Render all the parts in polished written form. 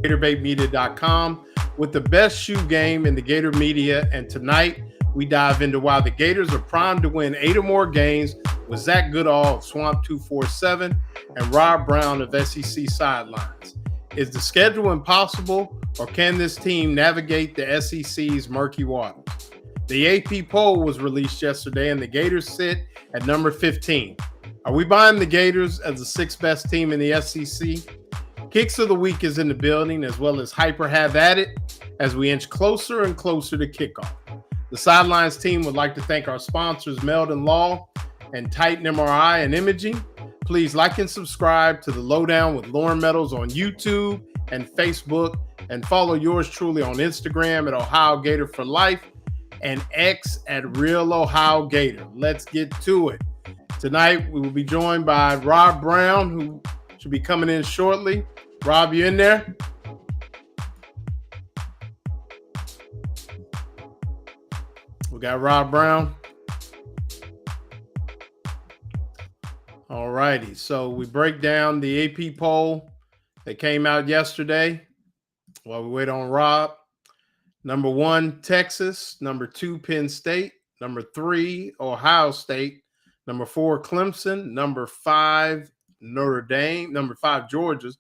GatorBaitMedia.com with the best shoe game in the Gator media. And tonight we dive into why the Gators are primed to win 8 or more games with Zach Goodall of Swamp 247 and Rob Browne of SEC Sidelines. Is the schedule impossible, or can this team navigate the SEC's murky waters? The AP poll was released yesterday, and the Gators sit at number 15. Are we buying the Gators as the sixth best team in the SEC? Kicks of the Week is in the building, as well as Hyper Have At It, as we inch closer and closer to kickoff. The Sidelines team would like to thank our sponsors, Meldon Law and Titan MRI and Imaging. Please like and subscribe to the Lowdown with Loren Meadows on YouTube and Facebook, and follow yours truly on Instagram at Ohio Gator for Life and X at Real Ohio Gator. Let's get to it. Tonight, we will be joined by Rob Browne, who should be coming in shortly. Rob, you in there? We got Rob Browne. All righty. So we break down the AP poll that came out yesterday while we wait on Rob. Number 1, Texas. Number 2, Penn State. Number 3, Ohio State. Number 4, Clemson. Number 5, Notre Dame. Number 5, Georgia.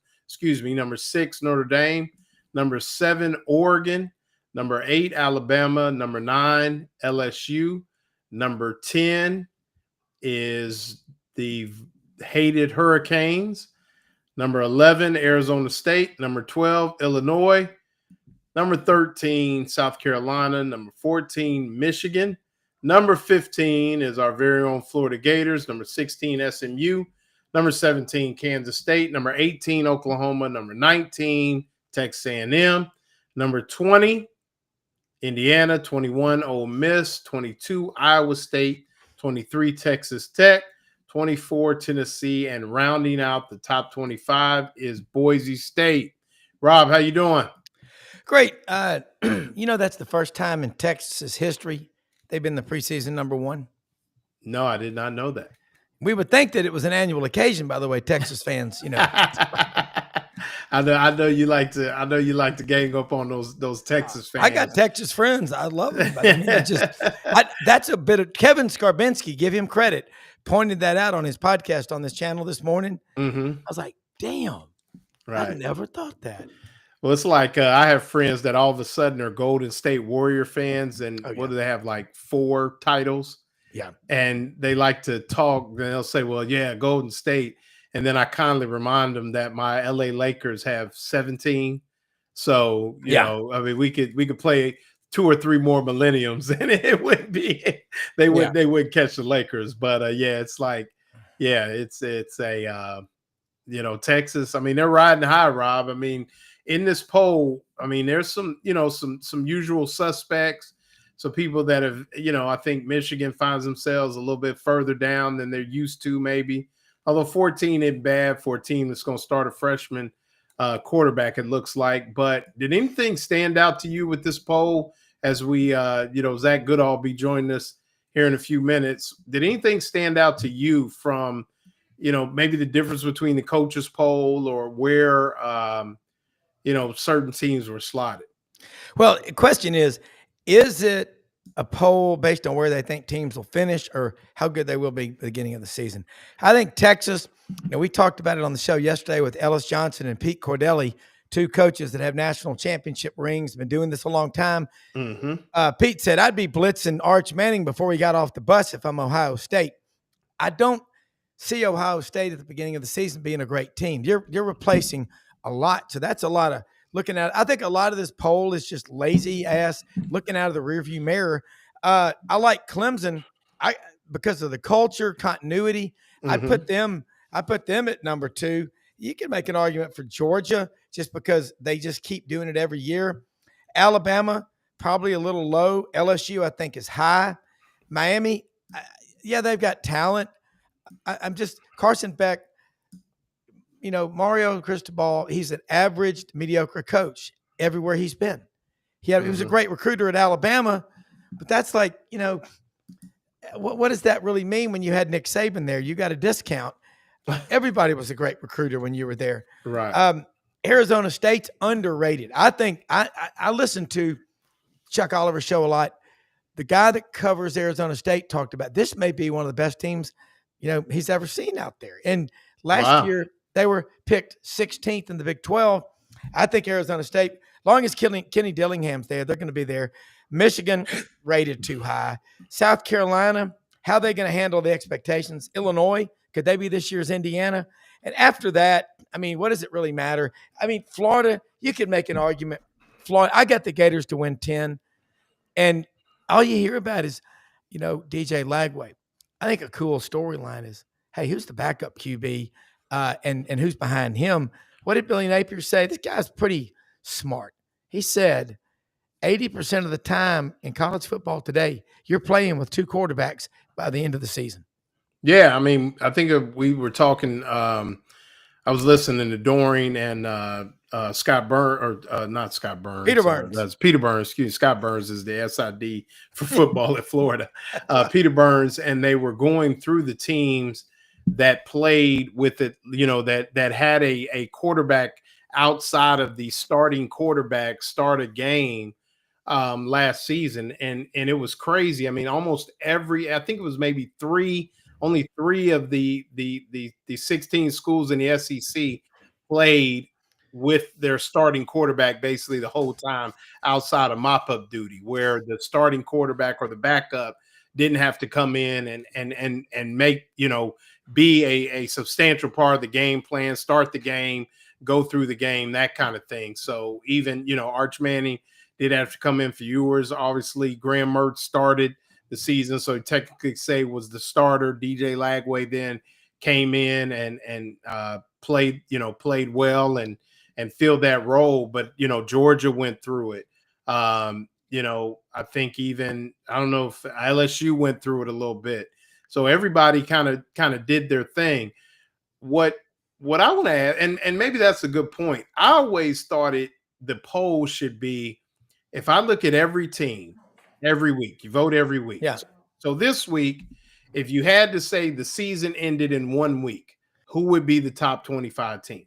Number 6, Notre Dame. Number 7, Oregon. Number 8, Alabama. Number 9, LSU. Number 10 is the hated Hurricanes. Number 11, Arizona State. Number 12, Illinois. Number 13, South Carolina. Number 14, Michigan. Number 15 is our very own Florida Gators. Number 16, SMU. Number 17, Kansas State. Number 18, Oklahoma. Number 19, Texas A&M. Number 20, Indiana. 21, Ole Miss. 22, Iowa State. 23, Texas Tech. 24, Tennessee. And rounding out the top 25 is Boise State. Rob, how you doing? Great. That's the first time in Texas history they've been the preseason number 1. No, I did not know that. We would think that it was an annual occasion, by the way, Texas fans, I know you like to gang up on those Texas fans. I got Texas friends. I love them. That's a bit of Kevin Skarbinski, give him credit, pointed that out on his podcast on this channel this morning. Mm-hmm. I was like, damn, right. I never thought that. Well, it's like I have friends that all of a sudden are Golden State Warrior fans, and what do they have, like 4 titles? Yeah. And they like to talk, and they'll say, well, yeah, Golden State. And then I kindly remind them that my LA Lakers have 17. So, you know, I mean, we could play 2 or 3 more millenniums and it would be, they would catch the Lakers. But it's like, it's a, Texas, I mean, they're riding high, Rob. I mean, in this poll, I mean, there's some usual suspects. So people that have, I think Michigan finds themselves a little bit further down than they're used to, maybe. Although 14 isn't bad for a team that's going to start a freshman quarterback, it looks like. But did anything stand out to you with this poll as we, Zach Goodall be joining us here in a few minutes? Did anything stand out to you from, maybe the difference between the coaches poll or where, certain teams were slotted? Well, the question is it a poll based on where they think teams will finish or how good they will be at the beginning of the season? I think Texas, we talked about it on the show yesterday with Ellis Johnson and Pete Cordelli, 2 coaches that have national championship rings, been doing this a long time. Mm-hmm. Pete said, I'd be blitzing Arch Manning before he got off the bus if I'm Ohio State. I don't see Ohio State at the beginning of the season being a great team. You're replacing a lot. So that's a lot of looking at. I think a lot of this poll is just lazy ass looking out of the rearview mirror. I like Clemson because of the culture, continuity. Mm-hmm. I put them at number 2. You can make an argument for Georgia just because they just keep doing it every year. Alabama, probably a little low. LSU, I think, is high. Miami, they've got talent. I'm just Carson Beck. Mario Cristobal, he's an average, mediocre coach everywhere he's been. He was a great recruiter at Alabama, but that's like, what does that really mean when you had Nick Saban there? You got a discount. Everybody was a great recruiter when you were there. Right. Arizona State's underrated. I think I listen to Chuck Oliver's show a lot. The guy that covers Arizona State talked about this may be one of the best teams, he's ever seen out there. And last Wow. year they were picked 16th in the Big 12. I think Arizona State, long as Kenny Dillingham's there, they're going to be there. Michigan rated too high. South Carolina, how are they going to handle the expectations? Illinois, could they be this year's Indiana? And after that, I mean, what does it really matter? I mean, Florida, you could make an argument. Florida, I got the Gators to win 10. And all you hear about is, DJ Lagway. I think a cool storyline is, hey, who's the backup QB and who's behind him? What did Billy Napier say? This guy's pretty smart. He said 80% of the time in college football today, you're playing with two quarterbacks by the end of the season. Yeah, I mean, I think we were talking. I was listening to Doring and Scott Burns, or not Scott Burns. Peter Burns. That's Peter Burns. Excuse me. Scott Burns is the SID for football at Florida. Peter Burns, and they were going through the teams that played with it, that had a quarterback outside of the starting quarterback start a game last season, and it was crazy. I mean, almost I think it was maybe only three of the 16 schools in the SEC played with their starting quarterback basically the whole time outside of mop-up duty, where the starting quarterback or the backup didn't have to come in and make, be a substantial part of the game plan, start the game, go through the game, that kind of thing. So even, Arch Manning did have to come in for yours. Obviously, Graham Mertz started the season, so technically say was the starter. DJ Lagway then came in and played well and filled that role. But Georgia went through it. I think even I don't know if LSU went through it a little bit. So everybody kind of did their thing. What I want to add, and maybe that's a good point. I always thought the poll should be, if I look at every team every week, you vote every week. Yeah. So this week, if you had to say the season ended in 1 week, who would be the top 25 teams?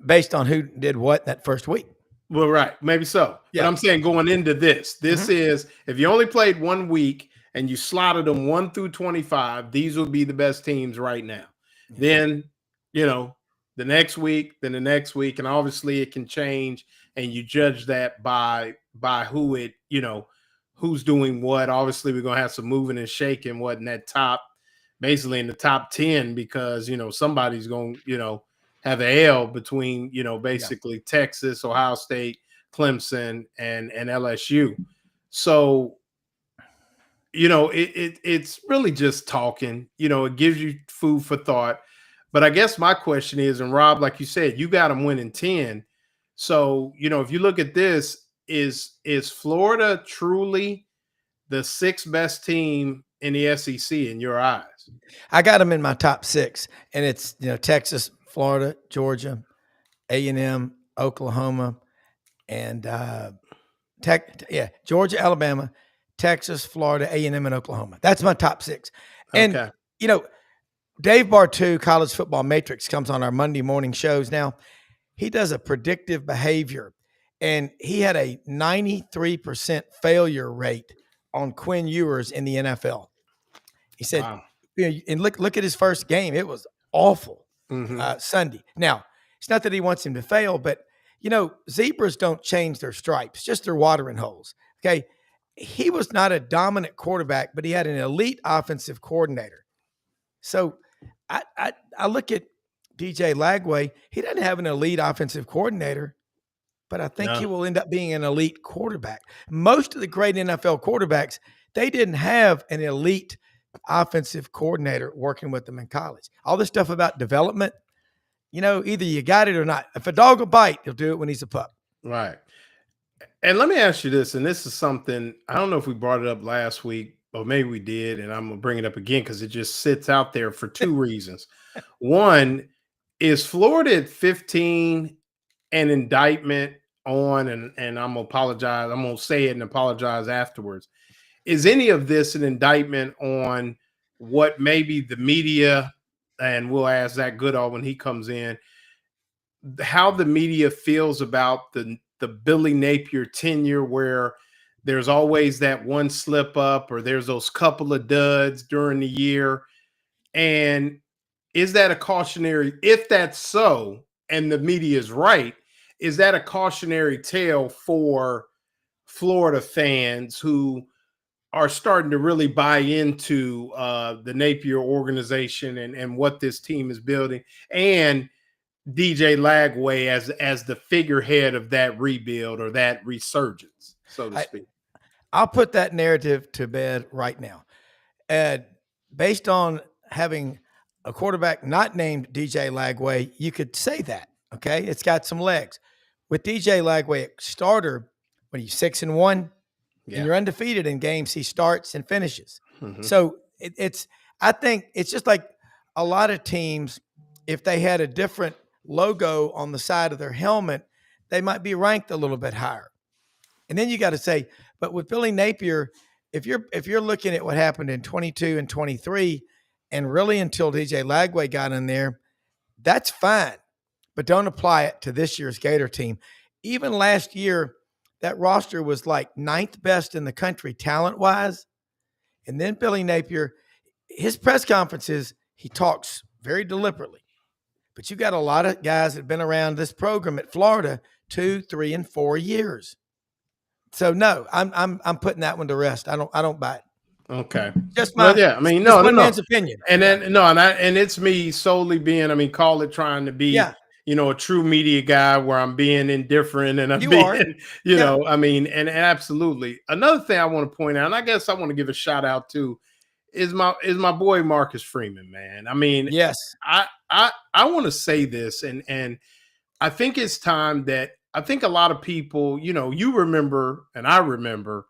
Based on who did what that first week. Well, right. Maybe so. Yeah. But I'm saying going into this is, if you only played 1 week and you slotted them 1 through 25, these would be the best teams right now. Then, the next week, then the next week, and obviously it can change, and you judge that by who it, who's doing what. Obviously, we're going to have some moving and shaking what in that basically in the top 10, because, somebody's going to, have an L between, basically Texas, Ohio State, Clemson, and LSU. So, it's really just talking, it gives you food for thought. But I guess my question is, and Rob, like you said, you got them winning 10. So, if you look at this, is Florida truly the 6th best team in the SEC in your eyes? I got them in my top 6, and it's, Texas, Florida, Georgia, A&M, Oklahoma, and Georgia, Alabama, Texas, Florida, A&M, and Oklahoma. That's my top 6. And, Okay. Dave Bartu, College Football Matrix, comes on our Monday morning shows now. He does a predictive behavior, and he had a 93% failure rate on Quinn Ewers in the NFL. He said, wow. And look at his first game. It was awful. Mm-hmm. Sunday. Now, it's not that he wants him to fail, but, zebras don't change their stripes, just their watering holes. Okay. He was not a dominant quarterback, but he had an elite offensive coordinator. So I look at DJ Lagway. He doesn't have an elite offensive coordinator, but I think he will end up being an elite quarterback. Most of the great NFL quarterbacks, they didn't have an elite offensive coordinator working with them in college. All this stuff about development, either you got it or not. If a dog will bite, he'll do it when he's a pup. Right. And let me ask you this, and this is something, I don't know if we brought it up last week, or maybe we did, and I'm going to bring it up again because it just sits out there for 2 reasons. One, is Florida at 15 an indictment on, and I'm going to apologize, I'm going to say it and apologize afterwards. Is any of this an indictment on what maybe the media, and we'll ask Zach Goodall when he comes in, how the media feels about the Billy Napier tenure, where there's always that one slip up or there's those couple of duds during the year. And is that a cautionary, if that's so, and the media is right, is that a cautionary tale for Florida fans who are starting to really buy into the Napier organization and what this team is building, and DJ Lagway as the figurehead of that rebuild or that resurgence, so to speak? I'll put that narrative to bed right now. And based on having a quarterback not named DJ Lagway, you could say that. Okay, it's got some legs. With DJ Lagway at starter, when he's 6-1, Yeah. and you're undefeated in games he starts and finishes. Mhm. So it's I think it's just like a lot of teams, if they had a different logo on the side of their helmet, they might be ranked a little bit higher. And then you got to say, but with Billy Napier, if you're looking at what happened in 22 and 23, and really until DJ Lagway got in there, that's fine. But don't apply it to this year's Gator team. Even last year, that roster was like ninth best in the country talent-wise. And then Billy Napier, his press conferences, he talks very deliberately. But you got a lot of guys that have been around this program at Florida 2, 3, and 4 years. So no, I'm putting that one to rest. I don't buy it. Okay. Just my yeah. I mean, just no, one no, man's opinion. and then no, and it's me solely being. I mean, call it trying to be. Yeah. A true media guy where I'm being indifferent and I'm You being, are. Yeah. I mean, and absolutely. Another thing I want to point out, and I guess I want to give a shout out to, is my boy Marcus Freeman, man. I mean, Yes. I want to say this, and I think it's time that I think a lot of people, you remember, and I remember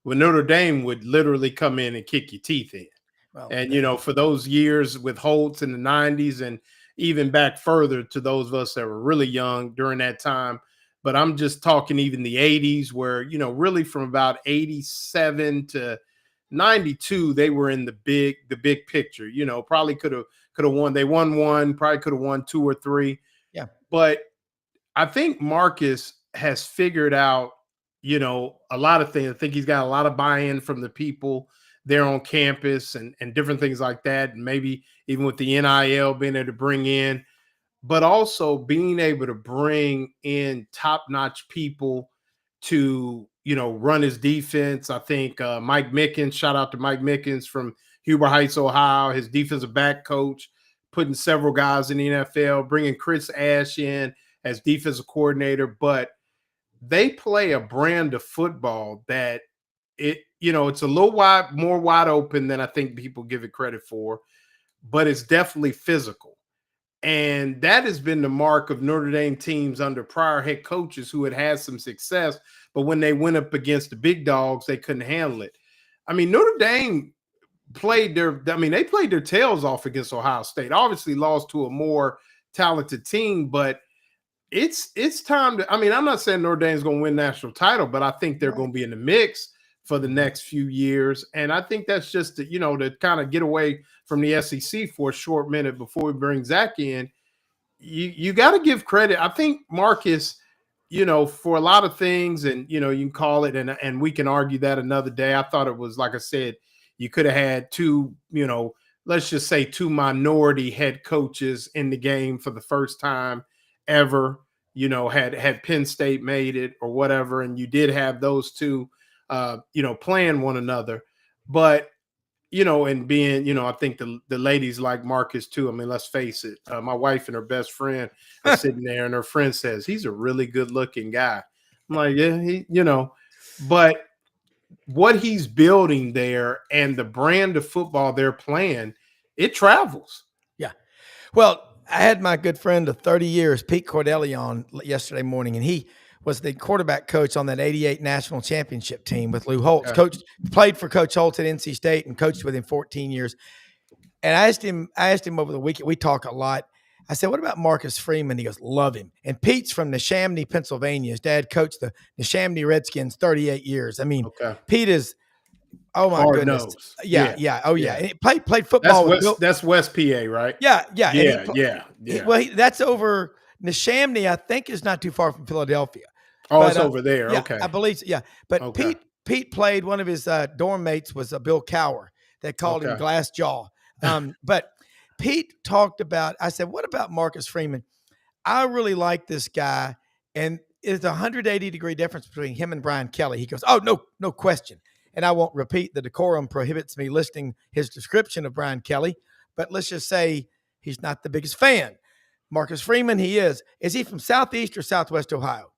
when Notre Dame would literally come in and kick your teeth in. Well, And, for those years with Holtz in the 90s and even back further to those of us that were really young during that time. But I'm just talking even the 80s where, really from about 87 to 92, they were in the big picture, probably could have won. They won one, probably could have won 2 or 3. Yeah. But I think Marcus has figured out, a lot of things. I think he's got a lot of buy-in from the people there on campus and different things like that. And maybe even with the NIL being able to bring in, but also being able to bring in top-notch people to, run his defense. I think Mike Mickens, shout out to Mike Mickens from Huber Heights, Ohio, his defensive back coach, putting several guys in the NFL, bringing Chris Ash in as defensive coordinator. But they play a brand of football that it's a little more wide open than I think people give it credit for, but it's definitely physical. And that has been the mark of Notre Dame teams under prior head coaches who had some success, but when they went up against the big dogs, they couldn't handle it. I mean, Notre Dame played their tails off against Ohio State. Obviously lost to a more talented team, but it's time to, I'm not saying Notre Dame's going to win national title, but I think they're going to be in the mix for the next few years. And I think that's just to kind of get away from the SEC for a short minute before we bring Zach in. You got to give credit. I think Marcus, for a lot of things, and you can call it, and we can argue that another day. I thought it was, like I said, you could have had two, let's just say two minority head coaches in the game for the first time ever. Had Penn State made it or whatever, and you did have those two playing one another. But, and being, I think the ladies like Marcus too. I mean, let's face it. My wife and her best friend are sitting there and her friend says, he's a really good looking guy. I'm like, yeah, but what he's building there and the brand of football they're playing, it travels. Yeah. Well, I had my good friend of 30 years, Pete Cordelli, on yesterday morning, and he was the quarterback coach on that 88 national championship team with Lou Holtz. Yeah. Played for Coach Holtz at NC State and coached with him 14 years. And I asked him over the weekend, we talk a lot. I said, what about Marcus Freeman? He goes, love him. And Pete's from Neshaminy, Pennsylvania. His dad coached the Neshaminy Redskins 38 years. I mean, okay. Pete is, oh my hard goodness. Nose. Yeah. Oh yeah. And he played football. That's West PA, right? Yeah. Yeah. Well, that's over Neshaminy, I think, is not too far from Philadelphia. Oh, But it's over there. yeah, Okay. I believe so, yeah. But Okay. Pete played, one of his dorm mates was Bill Cower. They called him Okay. Glass Jaw. But Pete talked about, I said, what about Marcus Freeman? I really like this guy. And it's a 180-degree difference between him and Brian Kelly. He goes, oh, no question. And I won't repeat, the decorum prohibits me listing his description of Brian Kelly, but let's just say he's not the biggest fan. Marcus Freeman, he is. Is he from Southeast or Southwest Ohio?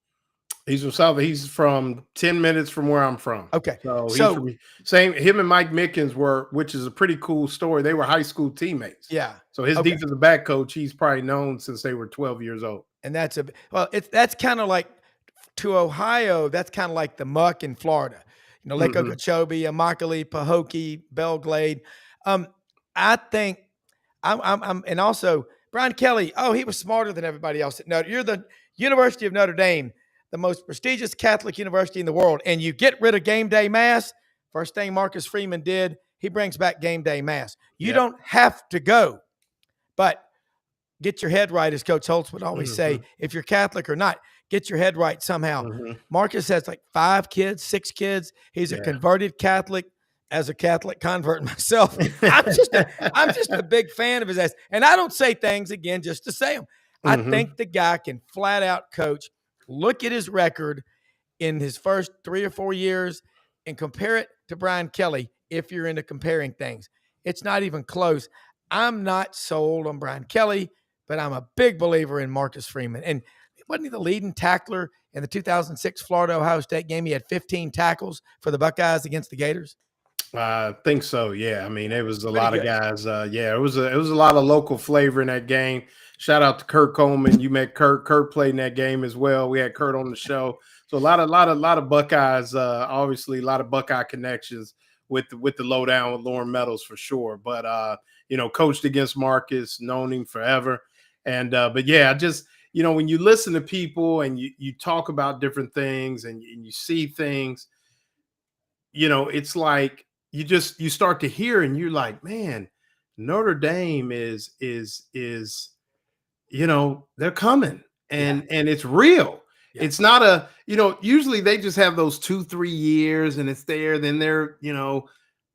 He's from South. He's from 10 minutes from where I'm from. Okay. So he's from same. Him and Mike Mickens were, which is a pretty cool story. They were high school teammates. Yeah. So his defensive back coach, he's probably known since they were 12 years old. And that's that's kind of like, to Ohio, that's kind of like the muck in Florida. You know, Lake Okeechobee, Immokalee, Pahokee, Belglade. I think I'm and also Brian Kelly, he was smarter than everybody else. No, you're the University of Notre Dame, the most prestigious Catholic university in the world, and you get rid of game day mass. First thing Marcus Freeman did, he brings back game day mass. You don't have to go, but get your head right, as Coach Holtz would always say. If you're Catholic or not, get your head right somehow. Marcus has like 5 kids, 6 kids. He's a converted Catholic. As a Catholic convert myself, I'm just a big fan of his ass. And I don't say things, again, just to say them. I think the guy can flat out coach. Look at his record in his first 3 or 4 years and compare it to Brian Kelly if you're into comparing things. It's not even close. I'm not sold on Brian Kelly, but I'm a big believer in Marcus Freeman. And wasn't he the leading tackler in the 2006 Florida-Ohio State game? He had 15 tackles for the Buckeyes against the Gators. I think so. Yeah. I mean, it was a lot of guys. It was a lot of local flavor in that game. Shout out to Kurt Coleman. You met Kurt. Kurt played in that game as well. We had Kurt on the show. So a lot of Buckeyes, obviously a lot of Buckeye connections with the Lowdown with Loren Meadows for sure. But, coached against Marcus, known him forever. And, but yeah, just, when you listen to people and you talk about different things and you see things, it's like, you start to hear and you're like, man, Notre Dame is they're coming and it's real. Yeah. It's not usually they just have those 2-3 years and it's there, then they're,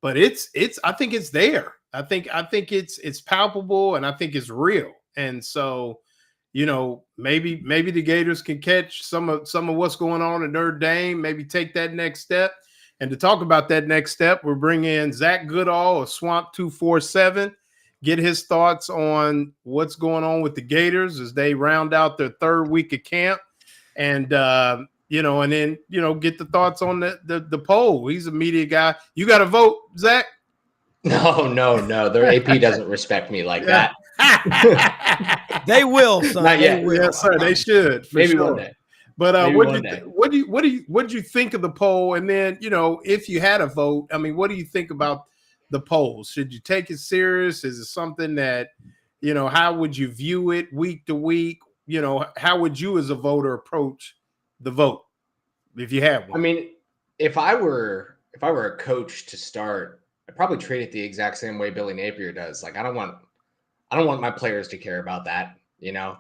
but I think it's there. I think it's palpable and I think it's real. And so, maybe the Gators can catch some of what's going on at Notre Dame, maybe take that next step. And to talk about that next step, we're bringing in Zach Goodall of Swamp 247, get his thoughts on what's going on with the Gators as they round out their 3rd week of camp. And, and then, get the thoughts on the poll. He's a media guy. You got to vote, Zach? No. Their AP doesn't respect me like that. They will, son. Not yet. They will. Yes, sir. They should. Maybe sure. one day. But what do you think of the poll? And then, if you had a vote, I mean, what do you think about the polls? Should you take it serious? Is it something that, how would you view it week to week? How would you as a voter approach the vote if you had one? I mean, if I were a coach to start, I'd probably treat it the exact same way Billy Napier does. Like, I don't want my players to care about that.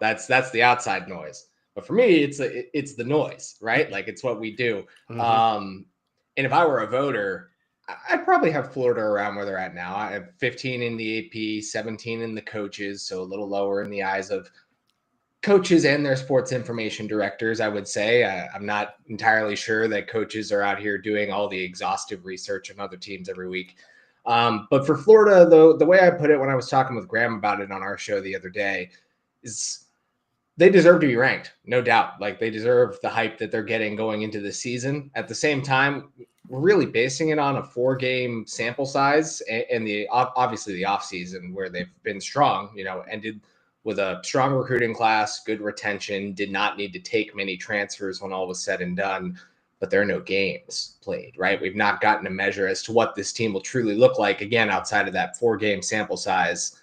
That's the outside noise. But for me, it's the noise, right? Like, it's what we do. And if I were a voter, I'd probably have Florida around where they're at now. I have 15 in the AP, 17 in the coaches, so a little lower in the eyes of coaches and their sports information directors, I would say. I'm not entirely sure that coaches are out here doing all the exhaustive research on other teams every week. But for Florida, though, the way I put it when I was talking with Graham about it on our show the other day is they deserve to be ranked, no doubt. Like, they deserve the hype that they're getting going into the season. At the same time, we're really basing it on a 4-game sample size and obviously the offseason where they've been strong, ended with a strong recruiting class, good retention, did not need to take many transfers when all was said and done, but there are no games played, right? We've not gotten a measure as to what this team will truly look like, again, outside of that 4-game sample size.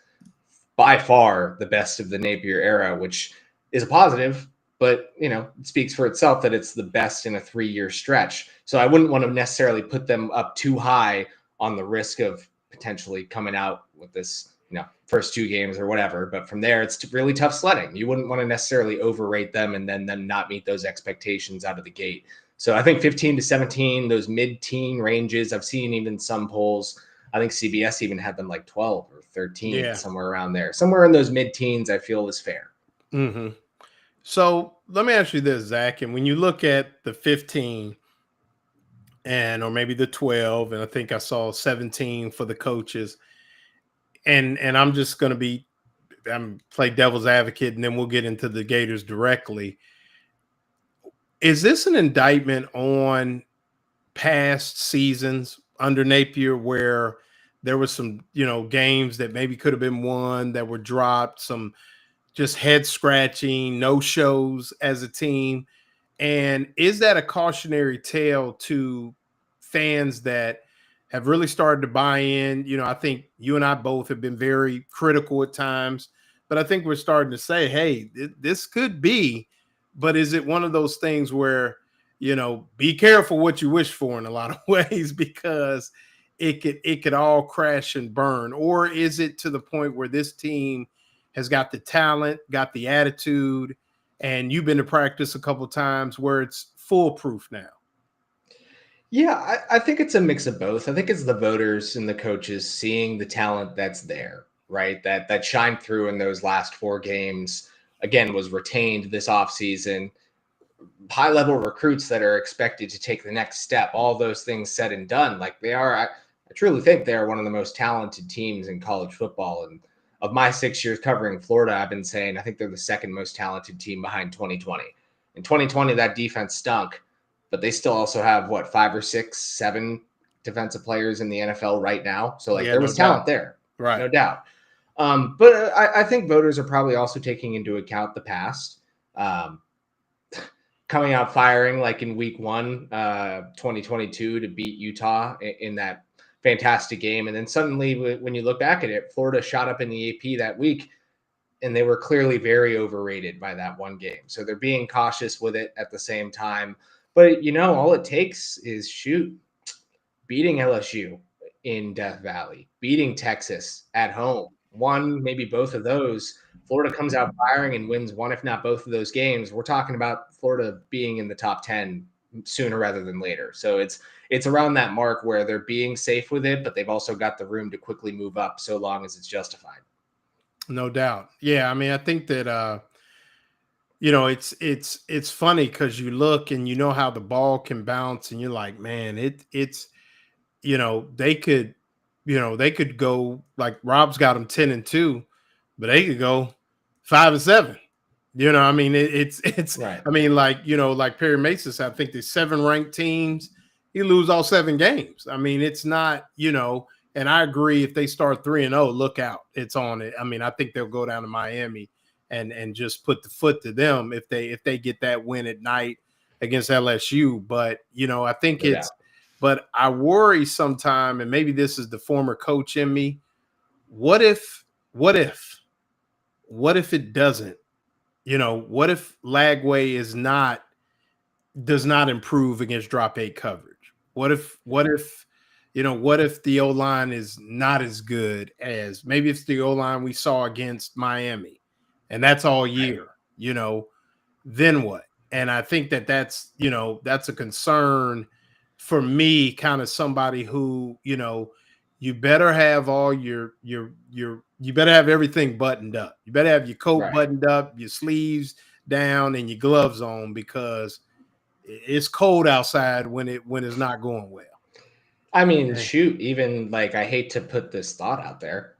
By far the best of the Napier era, which is a positive, but, it speaks for itself that it's the best in a 3-year stretch. So I wouldn't want to necessarily put them up too high on the risk of potentially coming out with this, first 2 games or whatever. But from there, it's really tough sledding. You wouldn't want to necessarily overrate them and then them not meet those expectations out of the gate. So I think 15 to 17, those mid-teen ranges, I've seen even some polls. I think CBS even had them like 12 or 13, somewhere around there. Somewhere in those mid-teens, I feel is fair. Mm-hmm. So let me ask you this, Zach. And when you look at the 15 or maybe the 12, and I think I saw 17 for the coaches, and I'm just going to play devil's advocate, and then we'll get into the Gators directly. Is this an indictment on past seasons under Napier where there was some, games that maybe could have been won that were dropped, some just head scratching, no shows as a team? And is that a cautionary tale to fans that have really started to buy in? I think you and I both have been very critical at times, but I think we're starting to say, hey, this could be, but is it one of those things where, be careful what you wish for in a lot of ways, because it could all crash and burn? Or is it to the point where this team has got the talent, got the attitude, and you've been to practice a couple of times where it's foolproof now? Yeah, I think it's a mix of both. I think it's the voters and the coaches seeing the talent that's there, right? That shined through in those last 4 games. Again, was retained this offseason. High-level recruits that are expected to take the next step. All those things said and done, like they are. I truly think they are one of the most talented teams in college football. And of my 6 years covering Florida, I've been saying I think they're the second most talented team behind 2020. In 2020, that defense stunk, but they still also have 5 or 6, 7 defensive players in the NFL right now. So there was talent there, right? No doubt. But I think voters are probably also taking into account the past. Coming out firing like in week 1, 2022 to beat Utah in that fantastic game. And then suddenly when you look back at it, Florida shot up in the AP that week, and they were clearly very overrated by that one game. So they're being cautious with it at the same time. But, all it takes is beating LSU in Death Valley, beating Texas at home, one, maybe both of those. Florida comes out firing and wins one, if not both of those games. We're talking about Florida being in the top 10 sooner rather than later. So it's around that mark where they're being safe with it, but they've also got the room to quickly move up so long as it's justified. No doubt. Yeah, I mean, I think that it's funny because you look and you know how the ball can bounce, and you're like, man, it's they could go, like Rob's got them 10-2, but they could go 5-7. I mean, it's right. I mean, like Perry Mason said, I think there's 7 ranked teams. You lose all 7 games. I mean, it's not, and I agree, if they start 3-0, look out. It's on it. I mean, I think they'll go down to Miami and just put the foot to them if they get that win at night against LSU. But, I think but I worry sometime, and maybe this is the former coach in me. What if it doesn't? What if Lagway does not improve against drop 8 coverage? What if the O-line is not as good as maybe it's the O-line we saw against Miami, and that's all year, then what? And I think that's a concern for me, kind of somebody who, you better have all you better have everything buttoned up. You better have your coat buttoned up, your sleeves down, and your gloves on, because it's cold outside when it's not going well. I mean, shoot, even like, I hate to put this thought out there.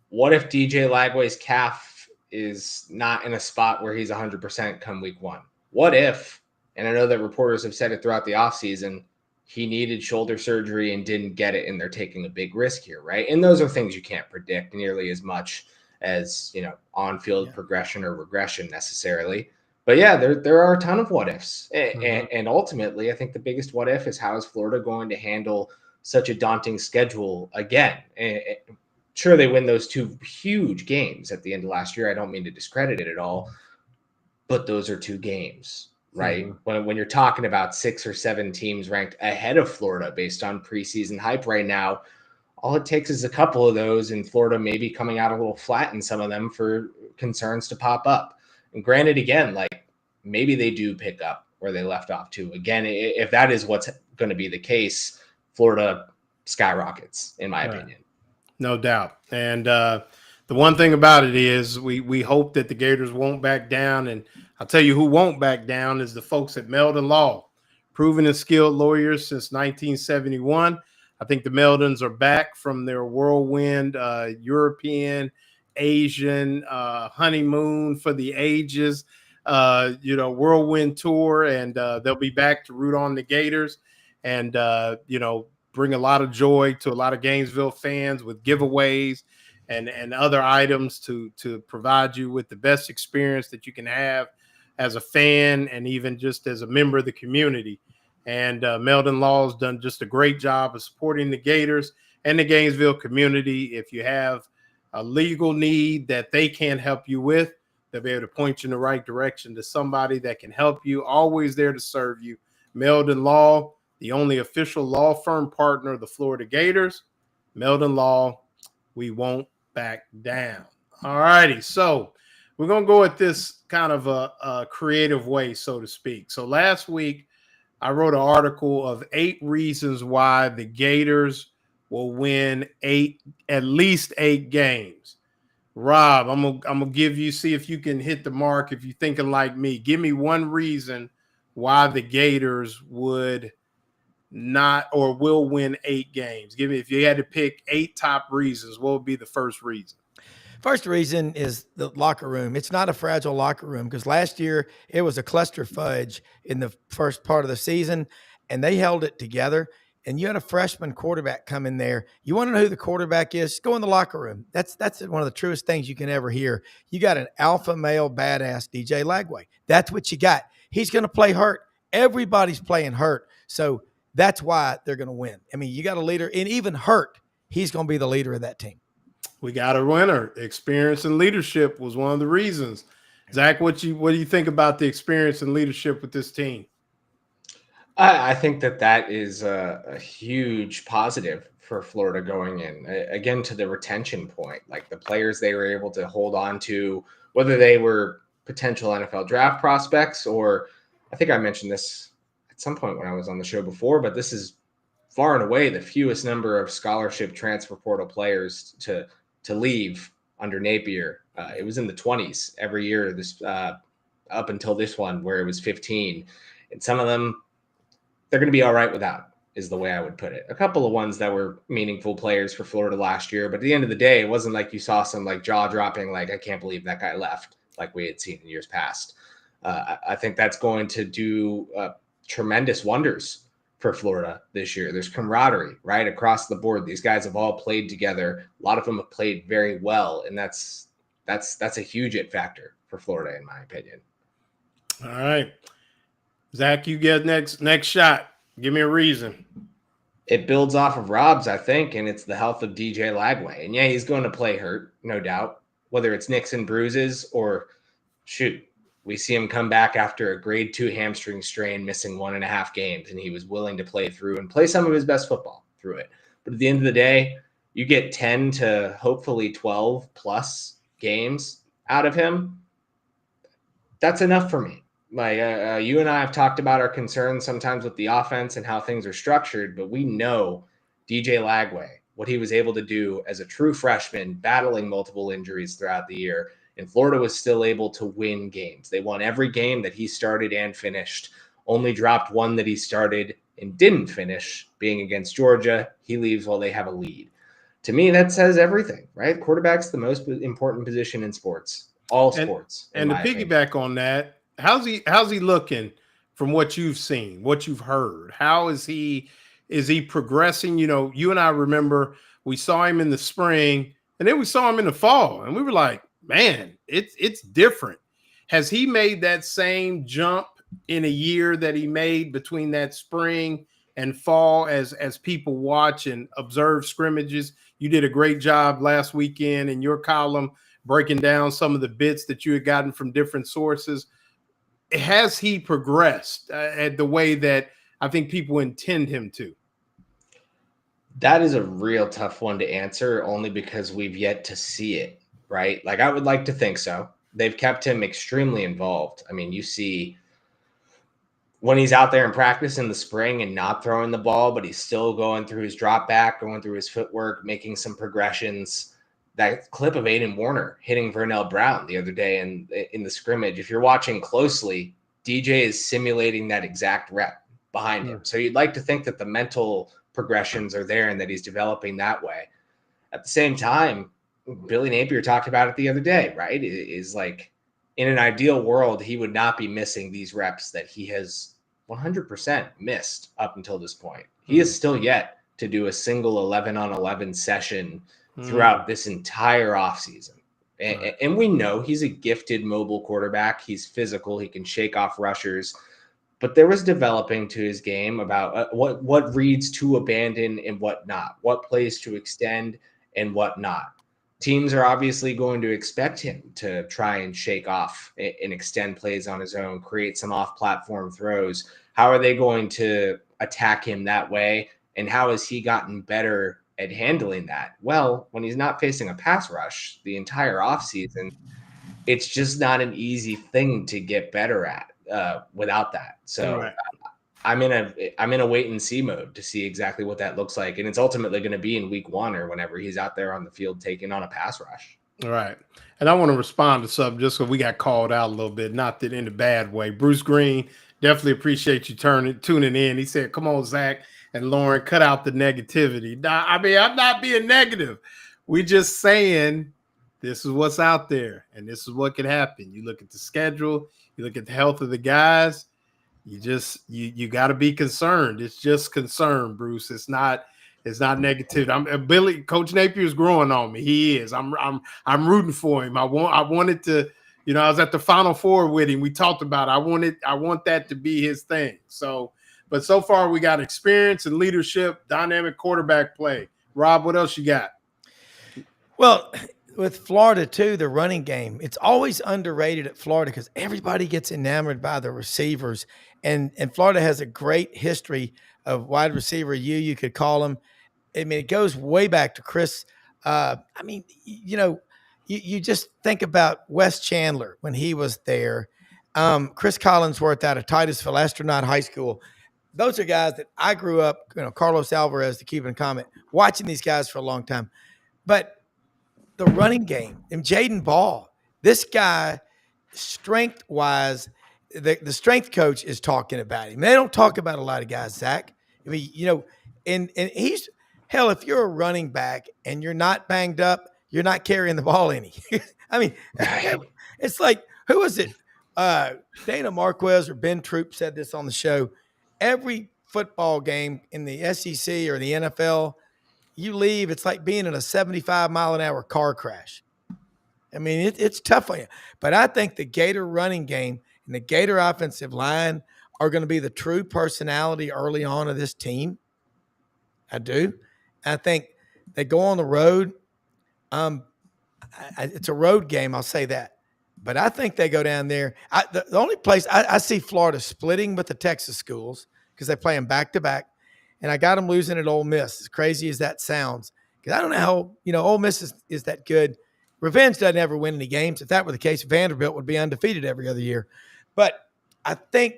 What if DJ Lagway's calf is not in a spot where he's 100% come week 1? What if, and I know that reporters have said it throughout the offseason, he needed shoulder surgery and didn't get it, and they're taking a big risk here, right? And those are things you can't predict nearly as much as, on-field progression or regression necessarily. But yeah, there are a ton of what ifs. And ultimately, I think the biggest what if is, how is Florida going to handle such a daunting schedule again? Sure, they win those 2 huge games at the end of last year. I don't mean to discredit it at all, but those are 2 games, right? When you're talking about 6 or 7 teams ranked ahead of Florida based on preseason hype right now, all it takes is a couple of those, and Florida maybe coming out a little flat in some of them for concerns to pop up. And granted, again, like maybe they do pick up where they left off too. Again, if that is what's going to be the case, Florida skyrockets, in my opinion. No doubt. And the one thing about it is we hope that the Gators won't back down. And I'll tell you who won't back down is the folks at Meldon Law, proven and skilled lawyers since 1971. I think the Meldons are back from their whirlwind European, Asian honeymoon for the ages, whirlwind tour. And they'll be back to root on the Gators and, bring a lot of joy to a lot of Gainesville fans with giveaways and other items to provide you with the best experience that you can have as a fan and even just as a member of the community. And Meldon Law has done just a great job of supporting the Gators and the Gainesville community. If you have a legal need that they can't help you with, they'll be able to point you in the right direction to somebody that can help you, always there to serve you. Meldon Law, the only official law firm partner of the Florida Gators. Meldon Law, we won't back down. All righty. So we're going to go at this kind of a creative way, so to speak. So last week, I wrote an article of 8 reasons why the Gators will win at least 8 games. Rob, I'm gonna give you, see if you can hit the mark if you're thinking like me. Give me one reason why the Gators would not or will win 8 games. Give me, if you had to pick 8 top reasons, what would be the first reason? First reason is the locker room. It's not a fragile locker room because last year it was a cluster fudge in the first part of the season, and they held it together. And you had a freshman quarterback come in there. You want to know who the quarterback is? Go in the locker room. That's one of the truest things you can ever hear. You got an alpha male badass DJ Lagway. That's what you got. He's going to play hurt. Everybody's playing hurt. So that's why they're going to win. I mean, you got a leader, and even hurt, he's going to be the leader of that team. We got a winner. Experience and leadership was one of the reasons. Zach, what do you think about the experience and leadership with this team? I think that is a huge positive for Florida going in. Again, to the retention point, like the players they were able to hold on to, whether they were potential NFL draft prospects or I think I mentioned this at some point when I was on the show before, but this is far and away the fewest number of scholarship transfer portal players to leave under Napier. It was in the 20s every year this up until this one where it was 15. And some of them, they're going to be all right without, is the way I would put it. A couple of ones that were meaningful players for Florida last year, but at the end of the day, it wasn't like you saw some like jaw-dropping, like, I can't believe that guy left, like we had seen in years past. I think that's going to do tremendous wonders for Florida this year. There's camaraderie right across the board. These guys have all played together. A lot of them have played very well, and that's a huge it factor for Florida, in my opinion. All right, Zach, you get next shot. Give me a reason. It builds off of Rob's, I think, and it's the health of DJ Lagway. And yeah, he's going to play hurt, no doubt. Whether it's nicks and bruises or shoot, we see him come back after a grade 2 hamstring strain, missing 1.5 games, and he was willing to play through and play some of his best football through it. But at the end of the day, you get 10 to hopefully 12 plus games out of him. That's enough for me. Like you and I have talked about our concerns sometimes with the offense and how things are structured, but we know DJ Lagway, what he was able to do as a true freshman, battling multiple injuries throughout the year. And Florida was still able to win games. They won every game that he started and finished, only dropped one that he started and didn't finish, being against Georgia. He leaves while they have a lead. To me, that says everything, right? Quarterback's the most important position in sports, all sports. And to piggyback on that, how's he looking from what you've seen, what you've heard? How is he progressing? You know, you and I remember we saw him in the spring and then we saw him in the fall and we were like, man, it's different. Has he made that same jump in a year that he made between that spring and fall as people watch and observe scrimmages? You did a great job last weekend in your column breaking down some of the bits that you had gotten from different sources. Has he progressed at the way that I think people intend him to? That is a real tough one to answer, only because we've yet to see it, right? Like, I would like to think so. They've kept him extremely involved. I mean, you see when he's out there in practice in the spring and not throwing the ball, but he's still going through his drop back, going through his footwork, making some progressions. That clip of Aiden Warner hitting Vernell Browne the other day in the scrimmage, if you're watching closely, DJ is simulating that exact rep behind him. So you'd like to think that the mental progressions are there and that he's developing that way. At the same time, Billy Napier talked about it the other day, right? It is like, in an ideal world, he would not be missing these reps that he has 100% missed up until this point. He is still yet to do a single 11-on-11 session throughout this entire offseason. And we know he's a gifted mobile quarterback. He's physical. He can shake off rushers. But there was developing to his game about what reads to abandon and what not, what plays to extend and what not. Teams are obviously going to expect him to try and shake off and extend plays on his own, create some off-platform throws. How are they going to attack him that way? And how has he gotten better at handling that? Well, when he's not facing a pass rush the entire offseason, it's just not an easy thing to get better at without that. So I'm in a wait and see mode to see exactly what that looks like. And it's ultimately going to be in week 1 or whenever he's out there on the field taking on a pass rush. All right. And I want to respond to something just because we got called out a little bit, not that in a bad way. Bruce Green, definitely appreciate you tuning in. He said, come on, Zach and Loren, cut out the negativity. Nah, I mean, I'm not being negative. We just saying this is what's out there and this is what can happen. You look at the schedule, you look at the health of the guys, you got to be concerned. It's just concern, Bruce. It's not negative. Billy. Coach Napier's growing on me. He is. I'm rooting for him. I wanted to. I was at the Final Four with him. We talked about it. I want that to be his thing. So, but so far we got experience and leadership, dynamic quarterback play. Rob, what else you got? Well, with Florida too, the running game, it's always underrated at Florida because everybody gets enamored by the receivers, and Florida has a great history of wide receiver. You could call him. I mean, it goes way back to Chris. I mean, you just think about Wes Chandler when he was there. Chris Collinsworth out of Titusville Astronaut High School. Those are guys that I grew up, Carlos Alvarez, to keep in comment, watching these guys for a long time. But the running game and Jaden Ball, this guy, strength-wise, the strength coach is talking about him. They don't talk about a lot of guys, Zach. I mean, and he's – hell, if you're a running back and you're not banged up, you're not carrying the ball any. I mean, it's like, who was it? Dana Marquez or Ben Troop said this on the show. Every football game in the SEC or the NFL, you leave, it's like being in a 75-mile-an-hour car crash. I mean, it's tough on you. But I think the Gator running game and the Gator offensive line are going to be the true personality early on of this team. I do. I think they go on the road. It's a road game, I'll say that. But I think they go down there. The only place I see Florida splitting with the Texas schools because they play them back-to-back. And I got them losing at Ole Miss, as crazy as that sounds. Because I don't know how, Ole Miss is that good. Revenge doesn't ever win any games. If that were the case, Vanderbilt would be undefeated every other year. But I think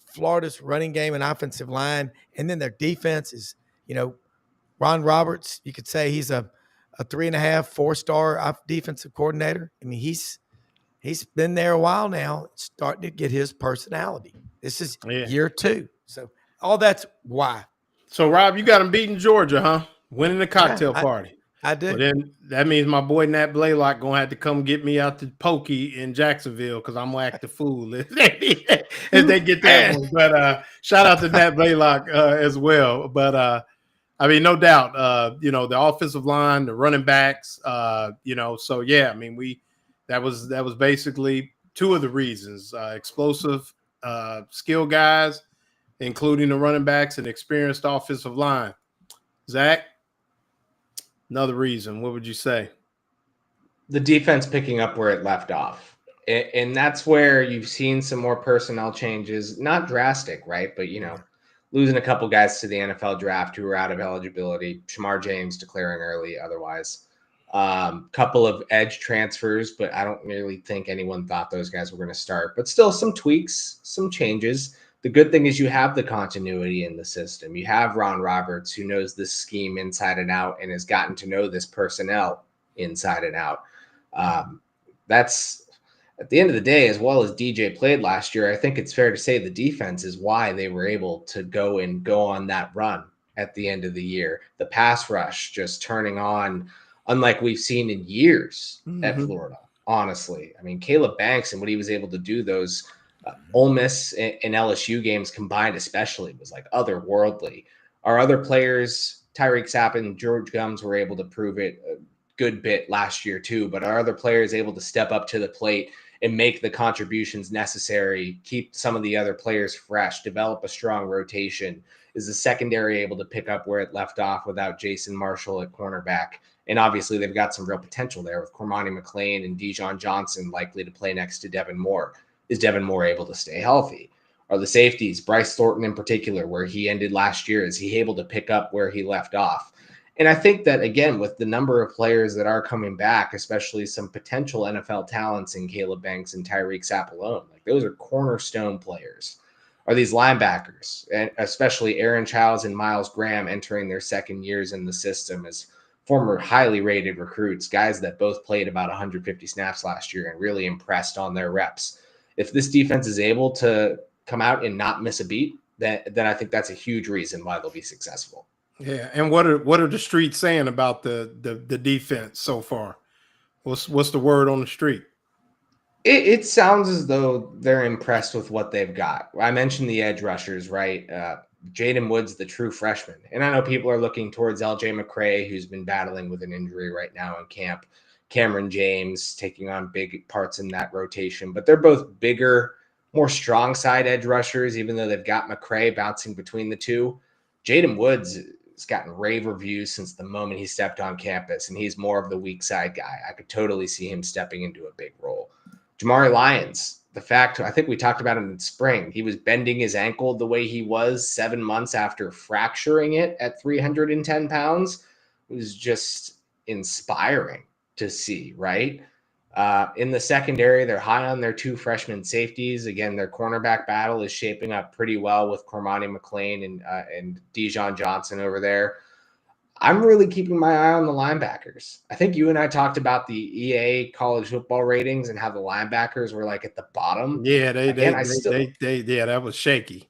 Florida's running game and offensive line, and then their defense is, Ron Roberts, you could say he's a 3.5, 4-star defensive coordinator. I mean, he's been there a while now, starting to get his personality. This is year 2. So all that's why. So, Rob, you got him beating Georgia, huh? Winning the cocktail party. I did. Well, then that means my boy Nat Blaylock going to have to come get me out to Pokey in Jacksonville because I'm going to act a fool if they get that one. But shout out to Nat Blaylock as well. But, I mean, no doubt, the offensive line, the running backs, so, yeah, I mean, that was basically 2 of the reasons, explosive skill guys, including the running backs and experienced offensive line. Zach, another reason. What would you say? The defense picking up where it left off. And that's where you've seen some more personnel changes, not drastic, right? But, losing a couple guys to the NFL draft who were out of eligibility. Shamar James declaring early otherwise. Couple of edge transfers, but I don't really think anyone thought those guys were going to start. But still some tweaks, some changes. The good thing is you have the continuity in the system. You have Ron Roberts, who knows this scheme inside and out and has gotten to know this personnel inside and out. That's at the end of the day, as well as DJ played last year, I think it's fair to say the defense is why they were able to go on that run at the end of the year. The pass rush just turning on, unlike we've seen in years at Florida, honestly. I mean, Caleb Banks and what he was able to do, those Ole Miss and LSU games combined especially, was like otherworldly. Our other players, Tyreek Sapp and George Gums, were able to prove it a good bit last year too, but our other players able to step up to the plate and make the contributions necessary, keep some of the other players fresh, develop a strong rotation? Is the secondary able to pick up where it left off without Jason Marshall at cornerback? And obviously they've got some real potential there with Cormani McClain and Dijon Johnson likely to play next to Devin Moore. Is Devin Moore able to stay healthy? Are the safeties, Bryce Thornton in particular, where he ended last year, is he able to pick up where he left off? And I think that, again, with the number of players that are coming back, especially some potential NFL talents in Caleb Banks and Tyreek Sapp alone, like those are cornerstone players. Are these linebackers, and especially Aaron Childs and Miles Graham, entering their second years in the system as former highly rated recruits, guys that both played about 150 snaps last year and really impressed on their reps? If this defense is able to come out and not miss a beat, then I think that's a huge reason why they'll be successful. Yeah, and what are the streets saying about the defense so far? What's the word on the street? It sounds as though they're impressed with what they've got. I mentioned the edge rushers, right? Jaden Woods, the true freshman, and I know people are looking towards LJ McCray, who's been battling with an injury right now in camp. Cameron James taking on big parts in that rotation, but they're both bigger, more strong side edge rushers, even though they've got McCray bouncing between the two. Jaden Woods has gotten rave reviews since the moment he stepped on campus, and he's more of the weak side guy. I could totally see him stepping into a big role. Jamari Lyons, the fact, I think we talked about him in spring, he was bending his ankle the way he was 7 months after fracturing it at 310 pounds. It was just inspiring to see, right? In the secondary, they're high on their two freshman safeties. Again, their cornerback battle is shaping up pretty well with Cormani McClain and Dijon Johnson over there. I'm really keeping my eye on the linebackers. I think you and I talked about the EA college football ratings and how the linebackers were like at the bottom. Yeah, that was shaky.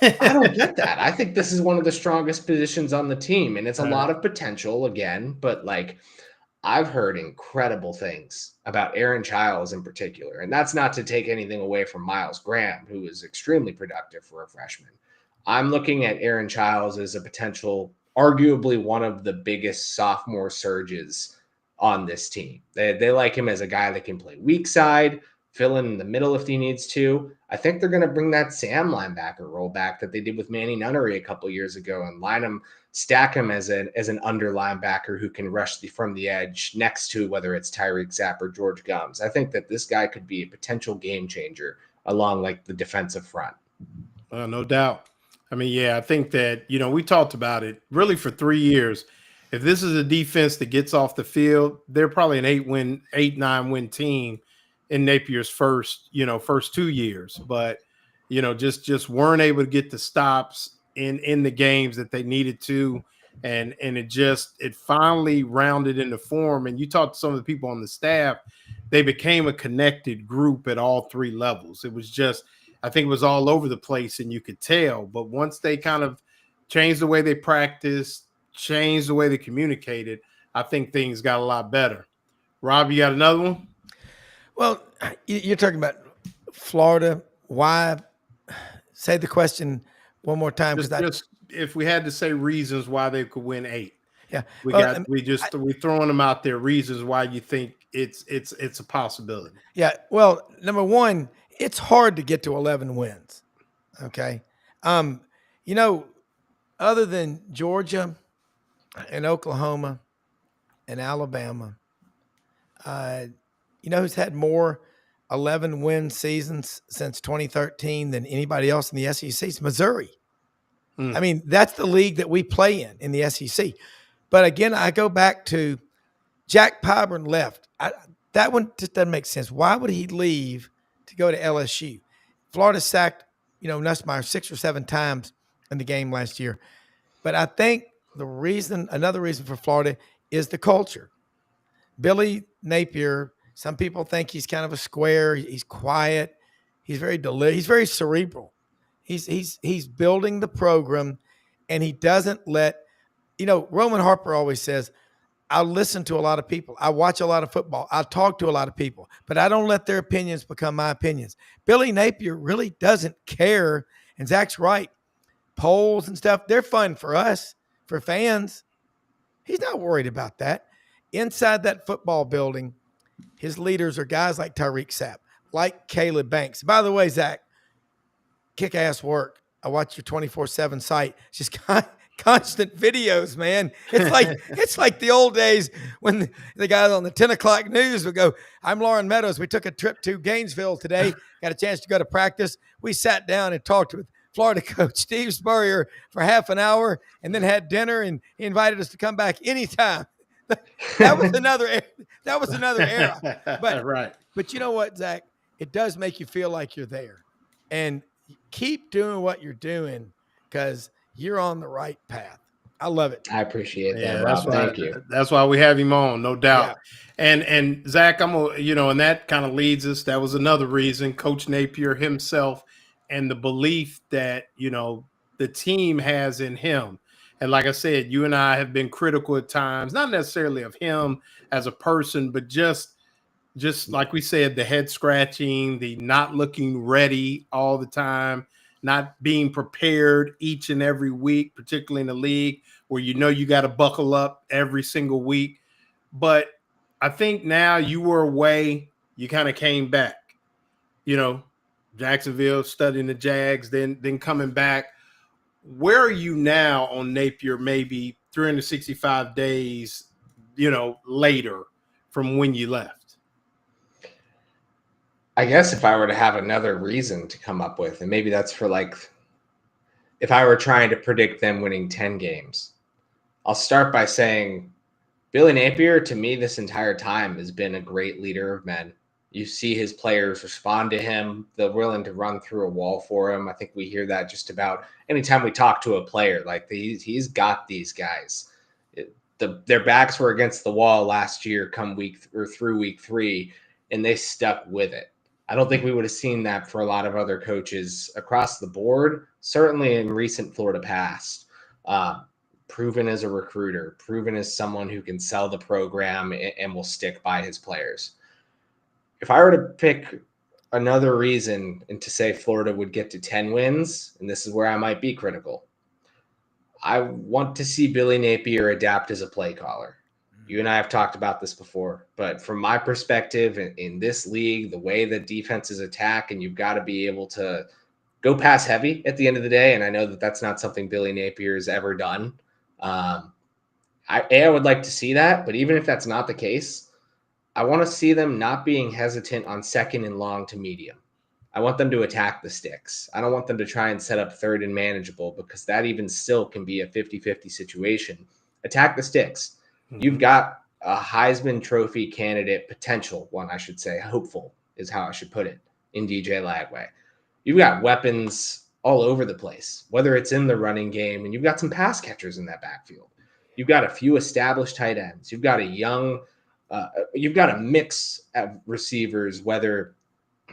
I don't get that. I think this is one of the strongest positions on the team, and it's a lot of potential again, but like I've heard incredible things about Aaron Childs in particular, and that's not to take anything away from Miles Graham, who is extremely productive for a freshman. I'm looking at Aaron Childs as a potential, arguably one of the biggest sophomore surges on this team. They like him as a guy that can play weak side, fill in the middle if he needs to. I think they're going to bring that Sam linebacker role back that they did with Manny Nunnery a couple years ago and stack him as an under linebacker who can rush from the edge next to whether it's Tyreek Sapp or George Gums. I think that this guy could be a potential game changer along like the defensive front. No doubt. I mean, yeah, I think that, we talked about it really for 3 years. If this is a defense that gets off the field, they're probably an 8-9 win team in Napier's first 2 years. But, just weren't able to get the stops in the games that they needed to. And it finally rounded into form. And you talked to some of the people on the staff, they became a connected group at all three levels. It was just, I think it was all over the place and you could tell. But once they kind of changed the way they practiced, changed the way they communicated, I think things got a lot better. Rob, you got another one? Well, you're talking about Florida. Why? Say the question one more time. Just if we had to say reasons why they could win 8. Yeah. We're throwing them out there, reasons why you think it's a possibility. Yeah. Well, number one, it's hard to get to 11 wins. Okay. Other than Georgia and Oklahoma and Alabama, who's had more 11-win seasons since 2013 than anybody else in the SEC? It's Missouri. I mean, that's the league that we play in the SEC. But again, I go back to Jack Pyburn left. That one just doesn't make sense. Why would he leave to go to LSU? Florida sacked, Nussmeier 6 or 7 times in the game last year. But I think another reason for Florida is the culture. Billy Napier, some people think he's kind of a square. He's quiet. He's he's very cerebral. He's building the program, and he doesn't let, Roman Harper always says, I listen to a lot of people. I watch a lot of football. I talk to a lot of people, but I don't let their opinions become my opinions. Billy Napier really doesn't care. And Zach's right. Polls and stuff, they're fun for us, for fans. He's not worried about that. Inside that football building, his leaders are guys like Tyreek Sapp, like Caleb Banks. By the way, Zach, kick-ass work. I watch your 24/7 site. It's just constant videos, man. It's like the old days when the guys on the 10 o'clock news would go, I'm Loren Meadows. We took a trip to Gainesville today. Got a chance to go to practice. We sat down and talked with Florida coach Steve Spurrier for half an hour and then had dinner, and he invited us to come back anytime. That was another era. But right. But you know what, Zach? It does make you feel like you're there. And keep doing what you're doing because you're on the right path. I love it. I appreciate that, Rob. Thank you. That's why we have him on, no doubt. Yeah. And Zach, and that kind of leads us. That was another reason, Coach Napier himself, and the belief that the team has in him. And like I said, you and I have been critical at times, not necessarily of him as a person, but just like we said, the head scratching, the not looking ready all the time, not being prepared each and every week, particularly in the league where you got to buckle up every single week. But I think now you were away, you kind of came back, Jacksonville, studying the Jags, then coming back. Where are you now on Napier, maybe 365 days, later from when you left? I guess if I were to have another reason to come up with, and maybe that's for if I were trying to predict them winning 10 games, I'll start by saying Billy Napier, to me, this entire time has been a great leader of men. You see his players respond to him. They're willing to run through a wall for him. I think we hear that just about anytime we talk to a player. He's got these guys. Their backs were against the wall last year through week 3, and they stuck with it. I don't think we would have seen that for a lot of other coaches across the board, certainly in recent Florida past. Proven as a recruiter, proven as someone who can sell the program and will stick by his players. If I were to pick another reason and to say Florida would get to 10 wins, and this is where I might be critical, I want to see Billy Napier adapt as a play caller. You and I have talked about this before, but from my perspective in this league, the way that defenses attack, and you've got to be able to go pass heavy at the end of the day. And I know that that's not something Billy Napier has ever done. I would like to see that, but even if that's not the case, I want to see them not being hesitant on second and long to medium. I want them to attack the sticks. I don't want them to try and set up third and manageable, because that even still can be a 50-50 situation. Attack the sticks. Mm-hmm. You've got a Heisman Trophy candidate, potential one, I should say, hopeful is how I should put it, in DJ Lagway. You've got weapons all over the place, whether it's in the running game, and you've got some pass catchers in that backfield. You've got a few established tight ends. You've got you've got a mix of receivers, whether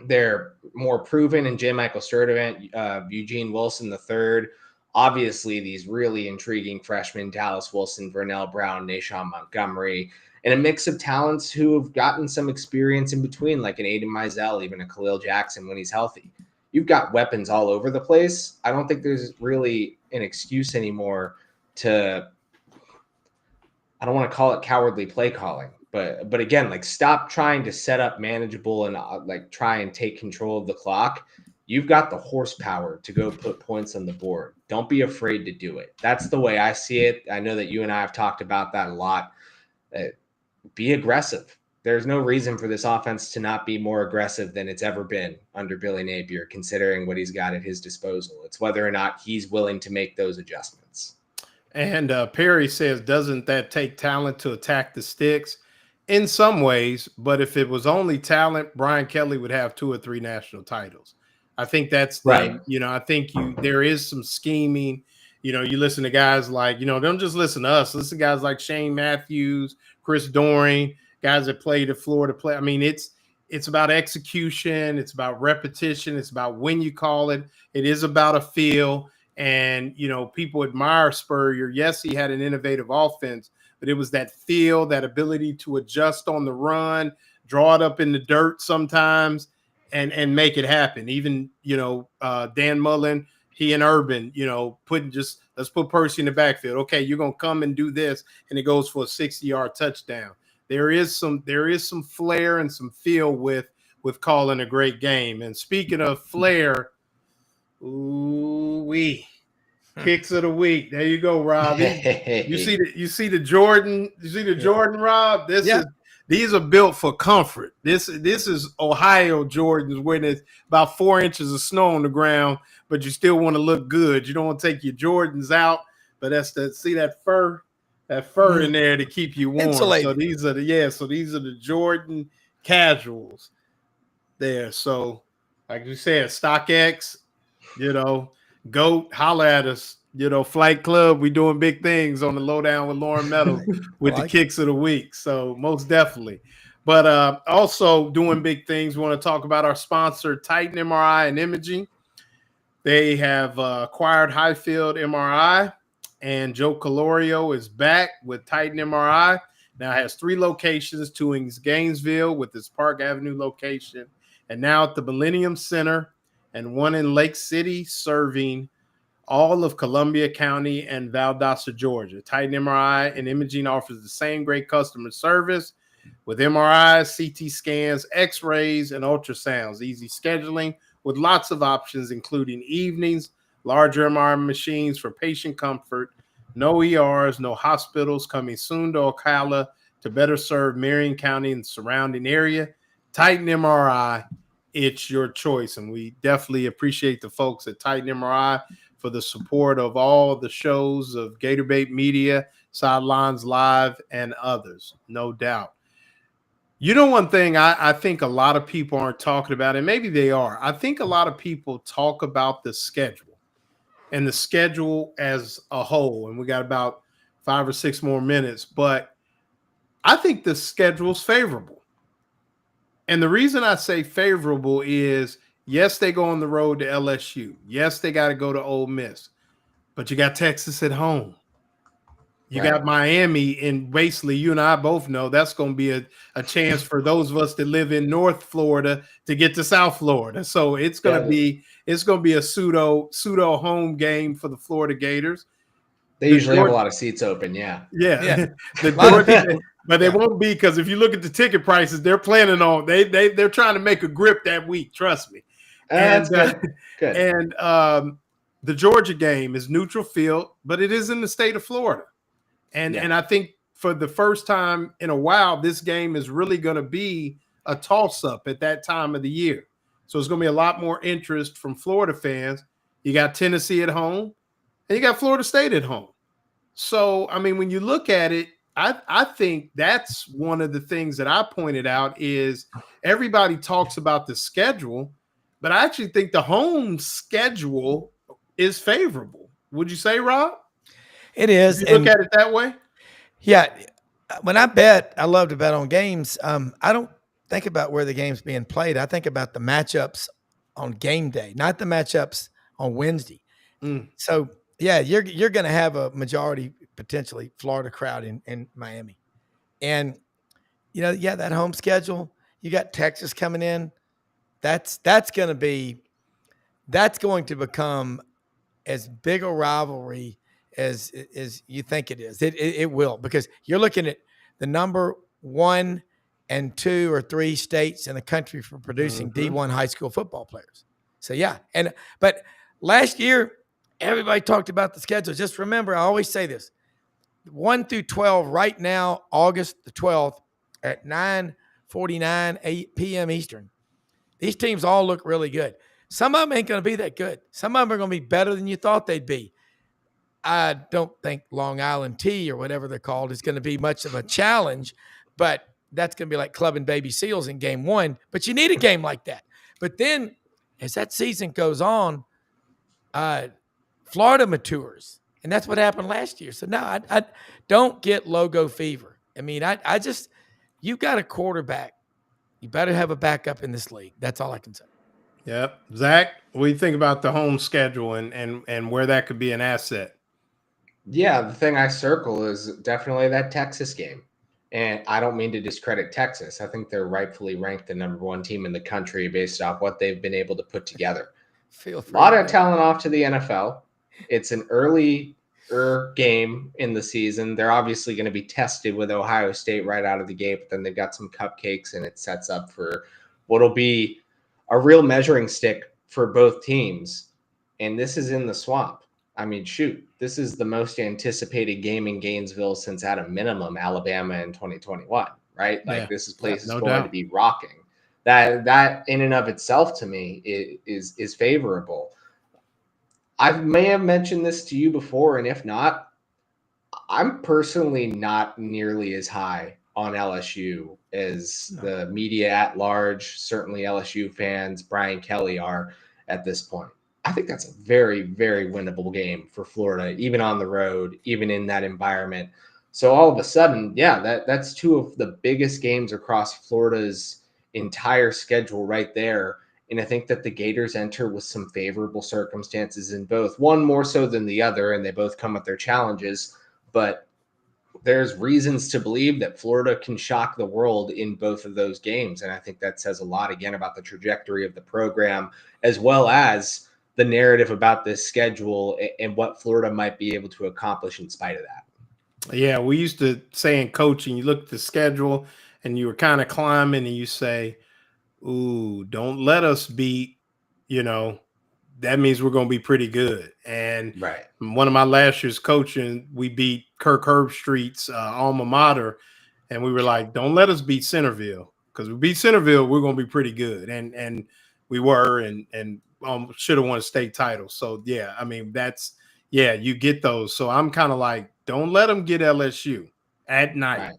they're more proven in J. Michael Sturdivant, Eugene Wilson III, obviously these really intriguing freshmen, Dallas Wilson, Vernell Brown, Nashawn Montgomery, and a mix of talents who have gotten some experience in between, like an Aiden Mizell, even a Khalil Jackson when he's healthy. You've got weapons all over the place. I don't think there's really an excuse anymore to, I don't want to call it cowardly play calling, but again, stop trying to set up manageable and try and take control of the clock. You've got the horsepower to go put points on the board. Don't be afraid to do it. That's the way I see it. I know that you and I have talked about that a lot. Be aggressive. there's no reason for this offense to not be more aggressive than it's ever been under Billy Napier, considering what he's got at his disposal. It's whether or not he's willing to make those adjustments. And Perry says, doesn't that take talent to attack the sticks? In some ways, but if it was only talent, Brian Kelly would have 2 or 3 national titles. I think that's right. I think there is some scheming. You listen to guys like, don't just listen to us. Listen to guys like Shane Matthews, Chris Doering, guys that played at Florida. I mean, it's about execution. It's about repetition. It's about when you call it. It is about a feel. And, people admire Spurrier. Yes, he had an innovative offense, but it was that feel, that ability to adjust on the run, draw it up in the dirt sometimes, and make it happen. Even, Dan Mullen, he and Urban, let's put Percy in the backfield. Okay, you're going to come and do this, and it goes for a 60-yard touchdown. There is some flair and some feel with calling a great game. And speaking of flair, ooh-wee. Kicks of the week. There you go, Rob. You see the Jordan. You see the Jordan, Rob. These are built for comfort. This is Ohio Jordans when it's about 4 inches of snow on the ground, but you still want to look good. You don't want to take your Jordans out, but that's that fur in there to keep you warm. Insulated. So these are the Jordan casuals there. So like you said, StockX, GOAT, holla at us. Flight Club, we doing big things on the Lowdown with Loren Meadows with the kicks of the week. So most definitely. But also doing big things. We want to talk about our sponsor, Titan MRI and Imaging. They have acquired Highfield MRI, and Joe Calorio is back with Titan MRI. Now it has 3 locations, 2 in Gainesville with its Park Avenue location, and now at the Millennium Center, and 1 in Lake City, serving all of Columbia County and Valdosta, Georgia. Titan MRI and Imaging offers the same great customer service with MRIs, CT scans, X-rays, and ultrasounds. Easy scheduling with lots of options, including evenings, larger MRI machines for patient comfort, no ERs, no hospitals, coming soon to Ocala to better serve Marion County and the surrounding area. Titan MRI, it's your choice. And we definitely appreciate the folks at Titan MRI for the support of all the shows of Gator Bait Media, Sidelines Live, and others, no doubt. One thing I think a lot of people aren't talking about, and maybe they are, I think a lot of people talk about the schedule and the schedule as a whole, and we got about 5 or 6 more minutes, but I think the schedule's favorable. And the reason I say favorable is, yes, they go on the road to LSU. Yes, they got to go to Ole Miss. But you got Texas at home. You got Miami, and basically you and I both know that's going to be a chance for those of us that live in North Florida to get to South Florida. So it's going to be a pseudo home game for the Florida Gators. They usually have a lot of seats open, yeah. But they won't be, because if you look at the ticket prices, they're planning on they're trying to make a grip that week. Trust me. That's good. Good. And the Georgia game is neutral field, but it is in the state of Florida. And I think for the first time in a while, this game is really going to be a toss-up at that time of the year. So it's going to be a lot more interest from Florida fans. You got Tennessee at home, and you got Florida State at home. So, I mean, when you look at it, I think that's one of the things that I pointed out is everybody talks about the schedule, but I actually think the home schedule is favorable. Would you say, Rob? It is. If you look at it that way? Yeah. When I bet, I love to bet on games. I don't think about where the game's being played. I think about the matchups on game day, not the matchups on Wednesday. So, yeah, you're going to have a majority, potentially, Florida crowd in Miami. And, that home schedule, you got Texas coming in. That's going to become as big a rivalry as you think it is. It will, because you're looking at the number 1 and 2 or 3 states in the country for producing D1 high school football players. So, yeah. But last year, everybody talked about the schedule. Just remember, I always say this, 1 through 12 right now, August the 12th at 9 49, 8 p.m. Eastern. These teams all look really good. Some of them ain't going to be that good. Some of them are going to be better than you thought they'd be. I don't think Long Island Tea or whatever they're called is going to be much of a challenge, but that's going to be like clubbing baby seals in game one. But you need a game like that. But then as that season goes on, Florida matures. And that's what happened last year. So, no, I don't get logo fever. I mean, I just – you've got a quarterback. You better have a backup in this league. That's all I can say. Yep. Zach, what do you think about the home schedule and where that could be an asset? Yeah, the thing I circle is definitely that Texas game. And I don't mean to discredit Texas. I think they're rightfully ranked the number one team in the country based off what they've been able to put together. Feel free. A lot of talent off to the NFL. It's an early game in the season. They're obviously going to be tested with Ohio State right out of the gate, but then they've got some cupcakes, and it sets up for what'll be a real measuring stick for both teams. And this is in the swamp. I mean, shoot, this is the most anticipated game in Gainesville since at a minimum Alabama in 2021, right? Like this place is going to be rocking. That in and of itself to me is favorable. I may have mentioned this to you before, and if not, I'm personally not nearly as high on LSU as the media at large, certainly LSU fans, Brian Kelly are at this point. I think that's a very, very winnable game for Florida, even on the road, even in that environment. So all of a sudden, yeah, that's two of the biggest games across Florida's entire schedule right there. And I think that the Gators enter with some favorable circumstances in both, one more so than the other, and they both come with their challenges. But there's reasons to believe that Florida can shock the world in both of those games. And I think that says a lot, again, about the trajectory of the program, as well as the narrative about this schedule and what Florida might be able to accomplish in spite of that. Yeah, we used to say in coaching, you look at the schedule and you were kind of climbing and you say, ooh, don't let us beat, that means we're going to be pretty good. And one of my last year's coaching, we beat Kirk Herbstreit's alma mater, and we were like, don't let us beat Centerville, because we beat Centerville, we're going to be pretty good. And we were, and should have won a state title. So, yeah, I mean, you get those. So I'm kind of like, don't let them get LSU at night. Right.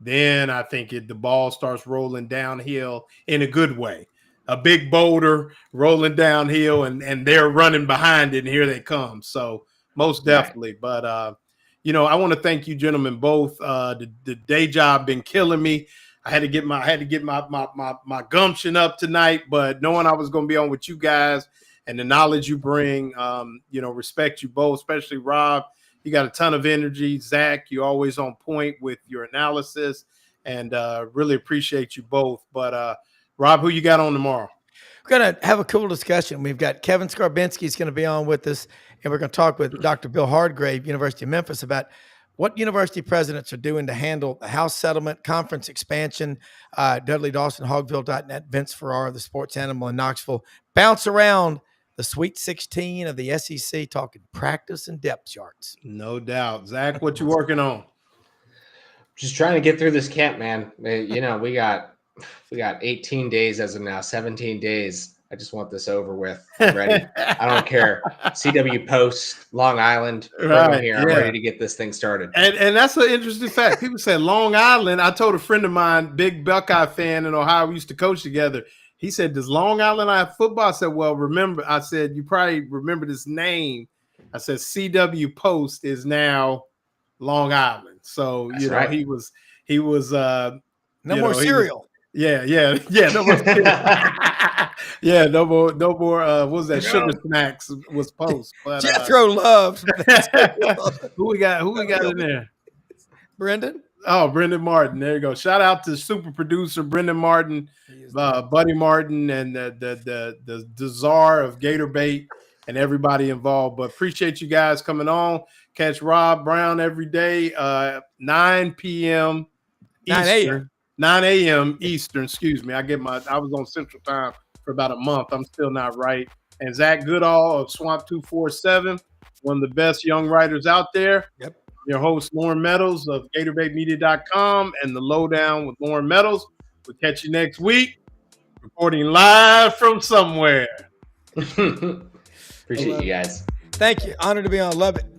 Then I think the ball starts rolling downhill in a good way. A big boulder rolling downhill, and they're running behind it, and here they come. So most definitely. Right. But, I want to thank you gentlemen both. The day job been killing me. I had to get my gumption up tonight, but knowing I was going to be on with you guys and the knowledge you bring, respect you both, especially Rob. You got a ton of energy. Zach, you're always on point with your analysis, and really appreciate you both. But Rob, who you got on tomorrow? We're going to have a cool discussion. We've got Kevin Skarbinski is going to be on with us, and we're going to talk with Dr. Bill Hardgrave, University of Memphis, about what university presidents are doing to handle the House settlement, conference expansion. Dudley Dawson, Hogville.net, Vince Ferrara, the sports animal in Knoxville. Bounce around the Sweet 16 of the SEC, talking practice and depth charts. No doubt. Zach, what you working on? Just trying to get through this camp, man. We got 18 days as of now, 17 days. I just want this over with. I'm ready. I don't care. CW Post, Long Island, right here. I'm ready to get this thing started. And that's an interesting fact. People say Long Island. I told a friend of mine, big Buckeye fan in Ohio, we used to coach together. He said, does Long Island have football? I said, well, I said, you probably remember this name. I said, CW Post is now Long Island. So, right. he was no more cereal. Yeah. No more cereal. Yeah, no more. What was that? Sugar Snacks was Post. But Jethro loves. Who we got in there? Brendan. Oh, Brendan Martin. There you go. Shout out to super producer Brendan Martin, Buddy Martin, and the czar of Gator Bait and everybody involved. But appreciate you guys coming on. Catch Rob Browne every day, 9 p.m. Eastern. 9 a.m. Eastern. Excuse me. I was on Central Time for about a month. I'm still not right. And Zach Goodall of Swamp 247, one of the best young writers out there. Yep. Your host, Loren Meadows of GatorBaitMedia.com and the Lowdown with Loren Meadows. We'll catch you next week. Reporting live from somewhere. Appreciate you guys. Thank you. Honored to be on. Love it.